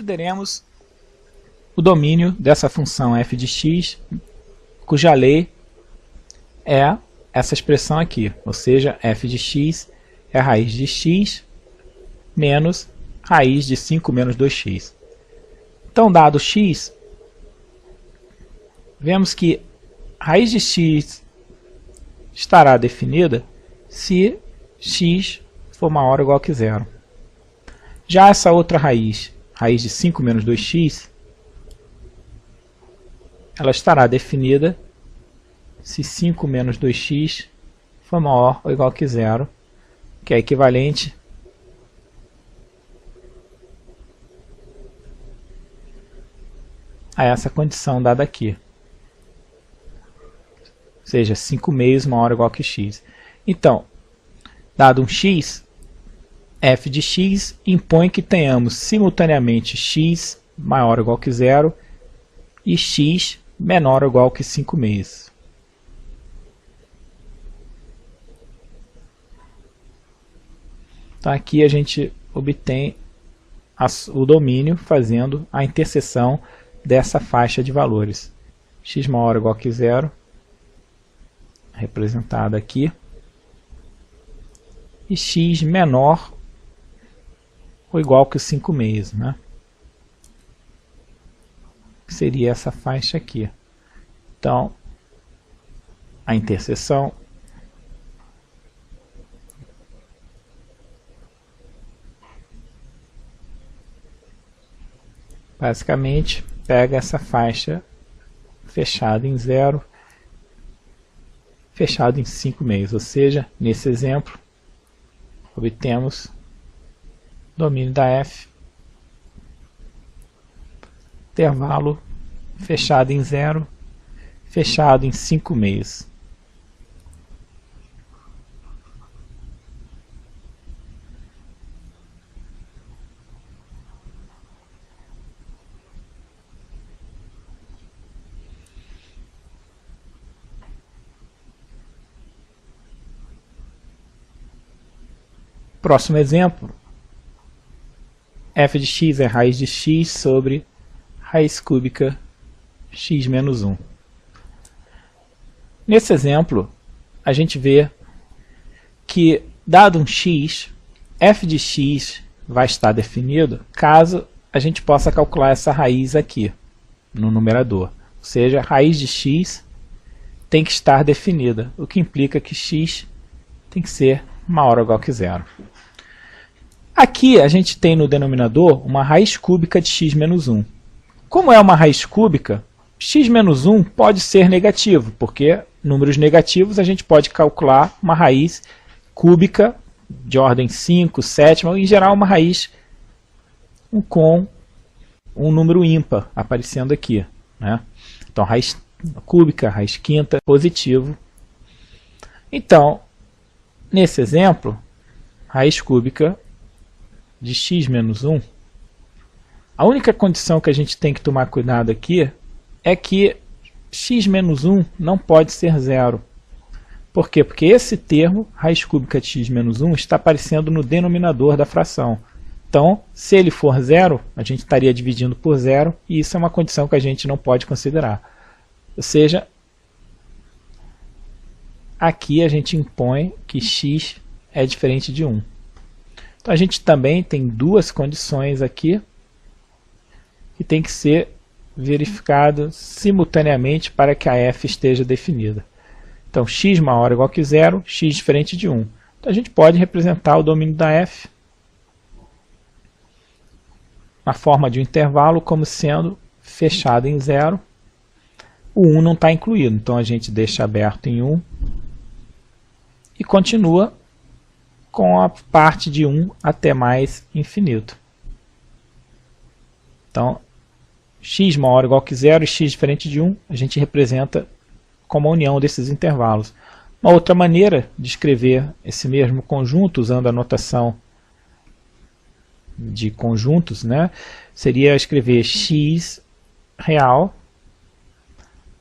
Consideremos o domínio dessa função f de x, cuja lei é essa expressão aqui, ou seja, f de x é a raiz de x menos raiz de 5 menos 2x. Então, dado x, vemos que a raiz de x estará definida se x for maior ou igual que zero. Já essa outra raiz, raiz de 5 menos 2x, ela estará definida se 5 menos 2x for maior ou igual que zero, que é equivalente a essa condição dada aqui. Ou seja, 5 meios maior ou igual que x. Então, dado um x, f de x impõe que tenhamos simultaneamente x maior ou igual que zero e x menor ou igual que 5 meios. Então aqui a gente obtém o domínio fazendo a interseção dessa faixa de valores. X maior ou igual que zero, representada aqui, e x menor ou igual que 5 meios, né? Que seria essa faixa aqui. Então, a interseção basicamente pega essa faixa fechada em 0, fechada em 5 meios, ou seja, nesse exemplo, obtemos domínio da f, intervalo fechado em 0, fechado em 5 meios. Próximo exemplo, f de x é raiz de x sobre raiz cúbica x menos 1. Nesse exemplo, a gente vê que, dado um x, f de x vai estar definido caso a gente possa calcular essa raiz aqui, no numerador. Ou seja, a raiz de x tem que estar definida, o que implica que x tem que ser maior ou igual que zero. Aqui a gente tem no denominador uma raiz cúbica de x menos 1. Como é uma raiz cúbica, x menos 1 pode ser negativo, porque números negativos a gente pode calcular uma raiz cúbica de ordem 5, sétima, ou em geral uma raiz com um número ímpar aparecendo aqui, né? Então, raiz cúbica, raiz quinta, positivo. Então, nesse exemplo, raiz cúbica de x menos 1, a única condição que a gente tem que tomar cuidado aqui é que x menos 1 não pode ser zero. Por quê? Porque esse termo, raiz cúbica de x menos 1, está aparecendo no denominador da fração. Então, se ele for zero, a gente estaria dividindo por zero, e isso é uma condição que a gente não pode considerar. Ou seja, aqui a gente impõe que x é diferente de 1. Então, a gente também tem duas condições aqui que tem que ser verificadas simultaneamente para que a f esteja definida. Então, x maior ou igual que zero, x diferente de 1. Então, a gente pode representar o domínio da f na forma de um intervalo como sendo fechado em 0. O 1 não está incluído, então a gente deixa aberto em 1 e continua com a parte de 1 até mais infinito. Então, x maior ou igual que zero e x diferente de 1, a gente representa como a união desses intervalos. Uma outra maneira de escrever esse mesmo conjunto, usando a notação de conjuntos, né, seria escrever x real,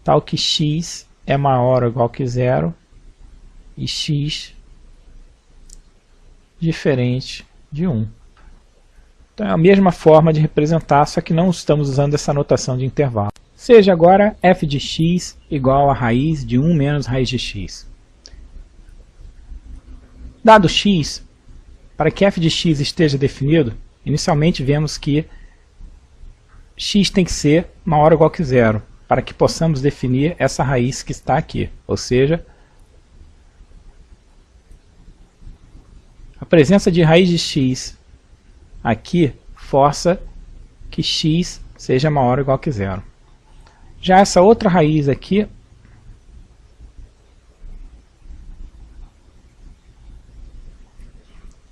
tal que x é maior ou igual que zero e x diferente de 1. Então é a mesma forma de representar, só que não estamos usando essa notação de intervalo. Seja agora f de x igual a raiz de 1 menos raiz de x. Dado x, para que f de x esteja definido, inicialmente vemos que x tem que ser maior ou igual que zero, para que possamos definir essa raiz que está aqui. Ou seja, a presença de raiz de x aqui força que x seja maior ou igual que zero. Já essa outra raiz aqui,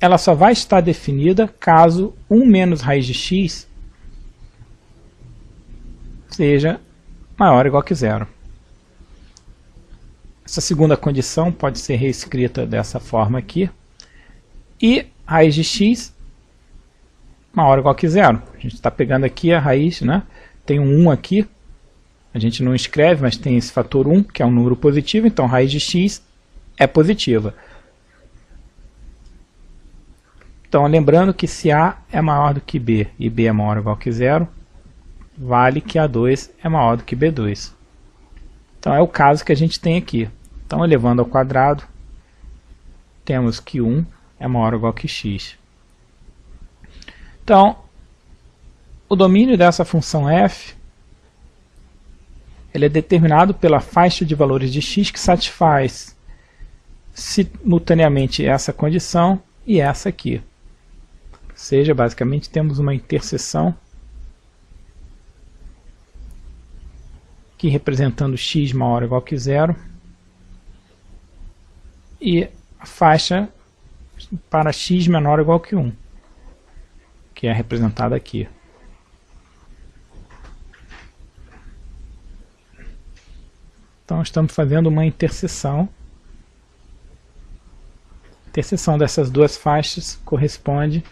ela só vai estar definida caso 1 menos raiz de x seja maior ou igual que zero. Essa segunda condição pode ser reescrita dessa forma aqui. E raiz de x maior ou igual que zero. A gente está pegando aqui a raiz, né? Tem um 1 aqui. A gente não escreve, mas tem esse fator 1, que é um número positivo. Então, raiz de x é positiva. Então, lembrando que se A é maior do que B e B é maior ou igual que zero, vale que A2 é maior do que B2. Então, é o caso que a gente tem aqui. Então, elevando ao quadrado, temos que 1 é maior ou igual que x. Então, o domínio dessa função f ele é determinado pela faixa de valores de x que satisfaz simultaneamente essa condição e essa aqui. Ou seja, basicamente temos uma interseção aqui representando x maior ou igual que zero e a faixa para x menor ou igual que 1, que é representada aqui. Então estamos fazendo uma interseção. A interseção dessas duas faixas corresponde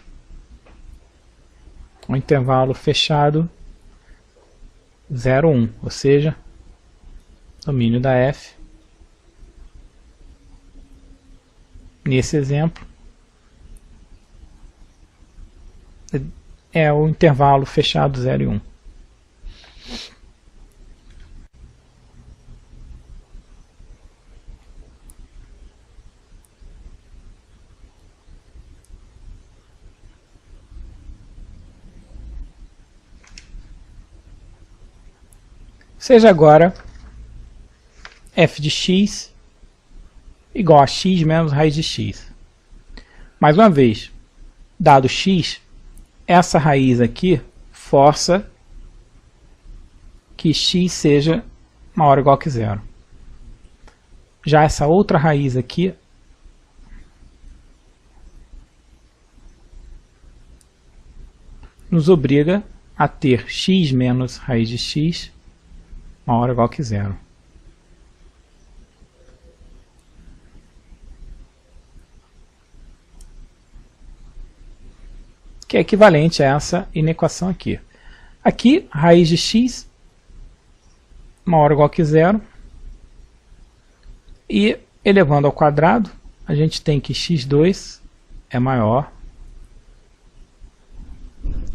ao intervalo fechado 0, 1, ou seja, domínio da f, nesse exemplo, é o intervalo fechado 0 e 1. Seja agora f de x igual a x menos raiz de x. Mais uma vez, dado x, essa raiz aqui força que x seja maior ou igual que zero. Já essa outra raiz aqui nos obriga a ter x menos raiz de x maior ou igual que zero. Que é equivalente a essa inequação aqui. Aqui, raiz de x maior ou igual que zero. E elevando ao quadrado, a gente tem que x2 é maior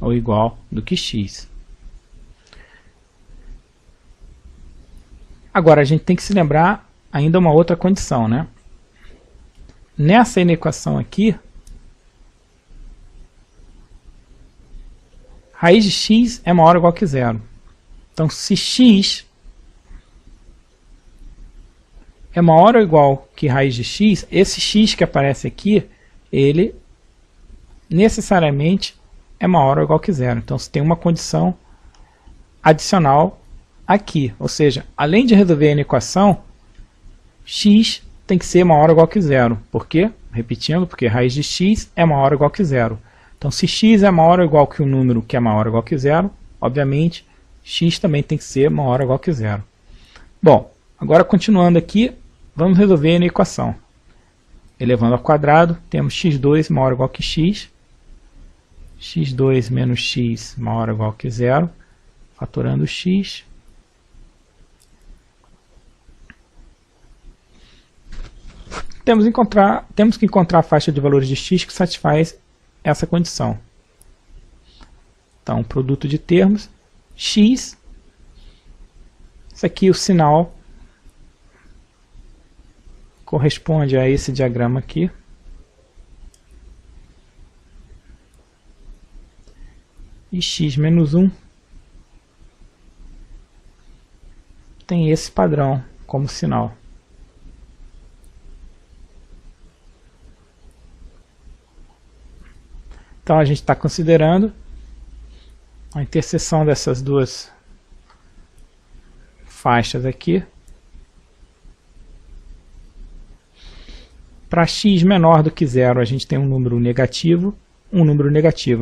ou igual do que x. Agora, a gente tem que se lembrar ainda uma outra condição, né? Nessa inequação aqui, raiz de x é maior ou igual que zero. Então, se x é maior ou igual que raiz de x, esse x que aparece aqui, ele necessariamente é maior ou igual que zero. Então, você tem uma condição adicional aqui. Ou seja, além de resolver a inequação, x tem que ser maior ou igual que zero. Por quê? Repetindo, porque raiz de x é maior ou igual que zero. Então, se x é maior ou igual que um número que é maior ou igual que zero, obviamente, x também tem que ser maior ou igual que zero. Bom, agora continuando aqui, vamos resolver a equação. Elevando ao quadrado, temos x2 maior ou igual que x. x2 menos x maior ou igual que zero. Fatorando x. Temos que encontrar a faixa de valores de x que satisfaz essa condição. Então, produto de termos, x, isso aqui o sinal corresponde a esse diagrama aqui. E x menos 1 tem esse padrão como sinal. Então a gente está considerando a interseção dessas duas faixas aqui. Para x menor do que 0, a gente tem um número negativo.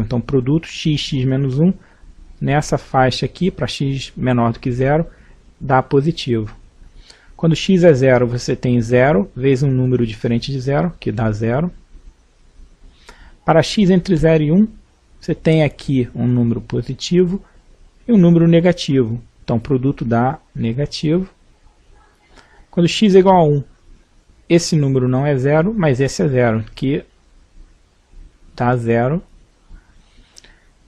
Então, produto x menos 1, nessa faixa aqui, para x menor do que 0, dá positivo. Quando x é 0, você tem 0 vezes um número diferente de 0, que dá 0. Para x entre 0 e 1, você tem aqui um número positivo e um número negativo. Então, o produto dá negativo. Quando x é igual a 1, esse número não é 0, mas esse é 0, que dá 0.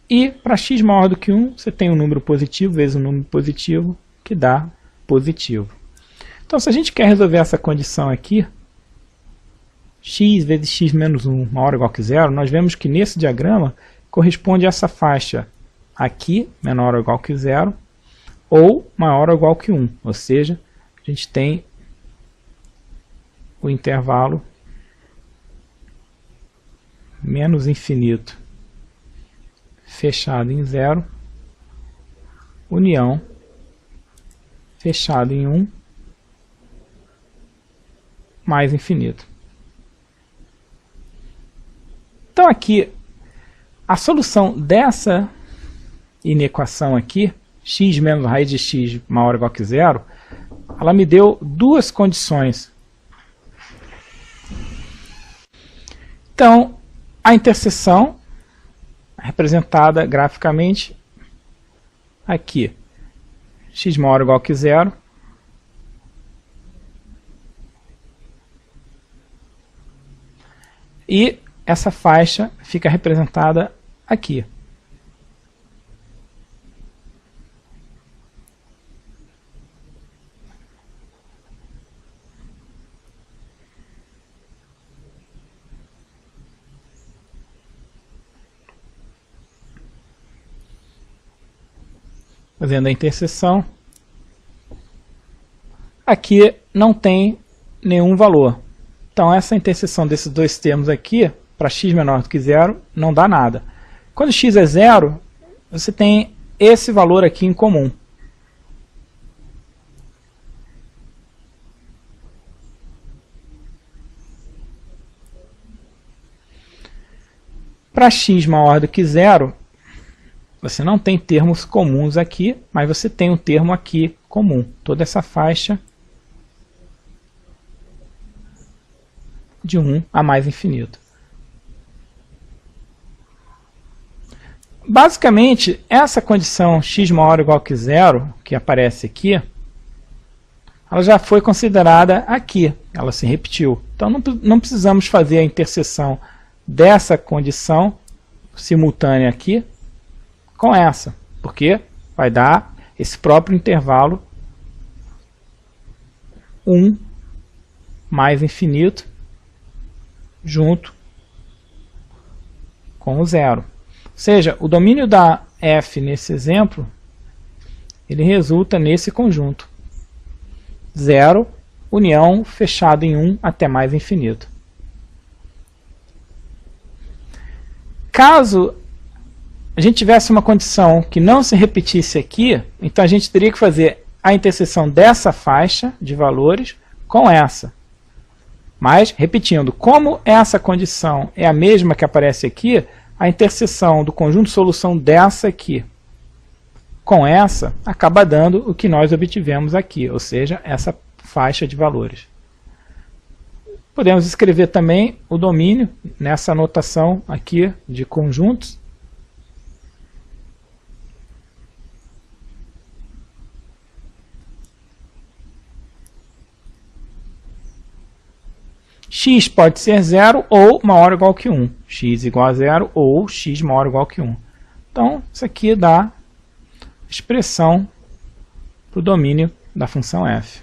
E para x maior do que 1, você tem um número positivo vezes um número positivo, que dá positivo. Então, se a gente quer resolver essa condição aqui, x vezes x menos 1 maior ou igual que 0, nós vemos que nesse diagrama corresponde a essa faixa aqui, menor ou igual que 0, ou maior ou igual que 1. Ou seja, a gente tem o intervalo menos infinito fechado em 0, união fechado em 1, mais infinito. Então aqui, a solução dessa inequação aqui, x menos raiz de x maior ou igual que 0, ela me deu duas condições. Então, a interseção, representada graficamente aqui, x maior ou igual que 0, e essa faixa fica representada aqui. Fazendo a interseção, aqui não tem nenhum valor. Então essa interseção desses dois termos aqui, para x menor do que 0, não dá nada. Quando x é 0, você tem esse valor aqui em comum. Para x maior do que 0, você não tem termos comuns aqui, mas você tem um termo aqui comum. Toda essa faixa de 1 a mais infinito. Basicamente, essa condição x maior ou igual que 0, que aparece aqui, ela já foi considerada aqui, ela se repetiu. Então não precisamos fazer a interseção dessa condição simultânea aqui com essa, porque vai dar esse próprio intervalo 1 mais infinito junto com o 0. Ou seja, o domínio da f nesse exemplo, ele resulta nesse conjunto. 0, união, fechado em 1 até mais infinito. Caso a gente tivesse uma condição que não se repetisse aqui, então a gente teria que fazer a interseção dessa faixa de valores com essa. Mas, repetindo, como essa condição é a mesma que aparece aqui, a interseção do conjunto de solução dessa aqui com essa acaba dando o que nós obtivemos aqui, ou seja, essa faixa de valores. Podemos escrever também o domínio nessa notação aqui de conjuntos. X pode ser 0 ou maior ou igual que 1. X igual a 0 ou x maior ou igual que 1. Então, isso aqui dá expressão para o domínio da função f.